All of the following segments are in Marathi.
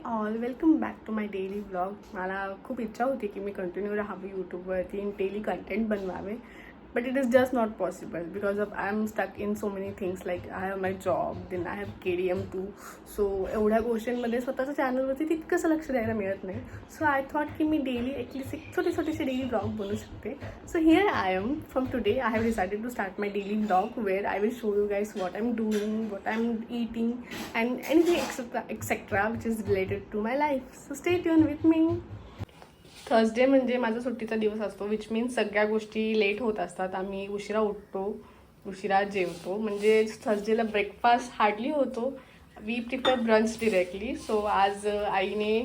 All, welcome back to my daily blog. मला खूप इच्छा होती की मी कंटिन्यू राहावे यूट्यूबवरती आणि डेली कंटेंट बनवावे, but it is just not possible because of I am stuck in so many things. Like I have my job, then I have KDM2. So एवढ्या गोष्टींमध्ये स्वतःच्या चॅनलवरती तितकंसं लक्ष द्यायला मिळत नाही. सो आय थॉट की मी डेली ॲटलीस्ट एक छोटेसे डेली ब्लॉग बनवू शकते. So here I am. From today I have decided to start my daily blog where I will show you guys what I am doing, what I am eating and anything etc which is related to my life. So stay tuned with me. Thursday म्हणजे माझा सुट्टीचा दिवस असतो, विच मीन्स सगळ्या गोष्टी लेट होत असतात. आम्ही उशिरा उठतो, उशिरा जेवतो. म्हणजे थर्सडेला ब्रेकफास्ट हार्डली होतो. We prepare brunch directly. So आज आईने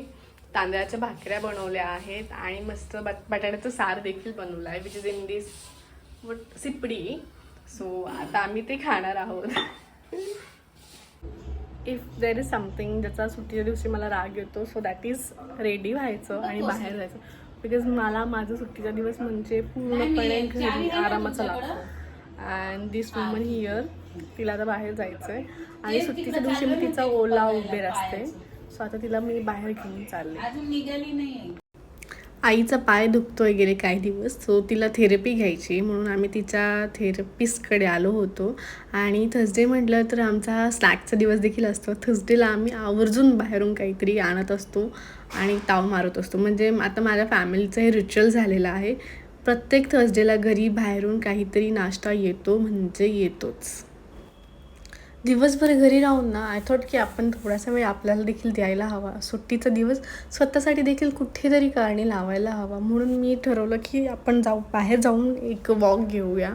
तांदळाच्या भाकऱ्या बनवल्या आहेत आणि मस्त बटाट्याचं सार देखील बनवलं आहे, विच इज इन दिस सिपडी. सो आता आम्ही ते खाणार आहोत. इफ देर इज समथिंग ज्याचा सुट्टीच्या दिवशी मला राग येतो, सो दॅट इज रेडी व्हायचं आणि बाहेर जायचं. बिकॉज मला माझं सुट्टीचा दिवस म्हणजे पूर्णपणे घरी आरामाचा लागतो. अँड दिस वुमन हिअर, तिला आता बाहेर जायचं आहे आणि सुट्टीच्या दिवशी मी तिचा ओला उबेर असते. सो आता तिला मी बाहेर घेऊन चालले. अजून निघाली नाही. आईचा पाय दुखतोय गेले काही दिवस, सो तिला थेरपी घ्यायची म्हणून आम्ही तिच्या थेरपिस्टकडे आलो होतो. आणि थर्सडे म्हटलं तर आमचा स्नॅक्सचा दिवस देखील असतो. थर्सडेला आम्ही आवर्जून बाहेरून काहीतरी आणत असतो आणि ताव मारत असतो. म्हणजे आता माझ्या फॅमिलीचं हे रिच्युअल झालेलं आहे. प्रत्येक थर्सडेला घरी बाहेरून काहीतरी नाश्ता येतो म्हणजे येतोच. दिवसभर घरी राहून ना आय थॉट की आपण थोडासा वेळ आपल्याला देखील द्यायला हवा. सुट्टीचा दिवस स्वतःसाठी देखील कुठेतरी कारणी लावायला हवा. म्हणून मी ठरवलं की आपण बाहेर जाऊन एक वॉक घेऊया,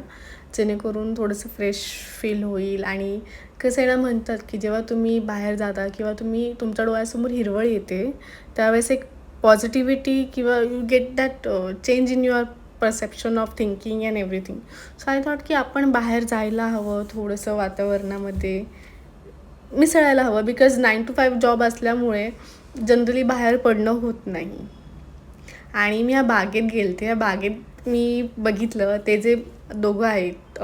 जेणेकरून थोडंसं फ्रेश फील होईल. आणि कसं आहे ना, म्हणतात की जेव्हा तुम्ही बाहेर जाता किंवा तुमच्या डोळ्यासमोर हिरवळ येते, त्यावेळेस एक पॉझिटिव्हिटी किंवा you get that change in your perception of thinking and everything. So I thought की आपण बाहेर जायला हवं, थोडंसं वातावरणामध्ये मिसळायला हवं. बिकॉज 9 to 5 जॉब असल्यामुळे जनरली बाहेर पडणं होत नाही. आणि मी या बागेत गेलते. या बागेत मी बघितलं ते जे दोघं आहेत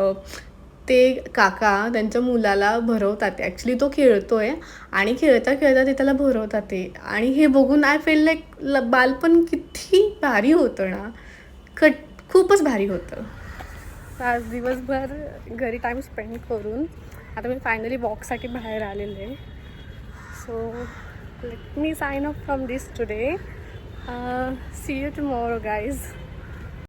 ते काका त्यांच्या मुलाला भरवतात. ॲक्च्युली तो खेळतो आहे आणि खेळता खेळता ते त्याला भरवतात. आणि हे बघून आय फील लाईक बालपण किती भारी होतं ना, खूपच भारी होतं. आज दिवसभर घरी टाईम स्पेंड करून आता मी फायनली वॉकसाठी बाहेर आलेले आहे. So let me sign off from this today. See you tomorrow guys.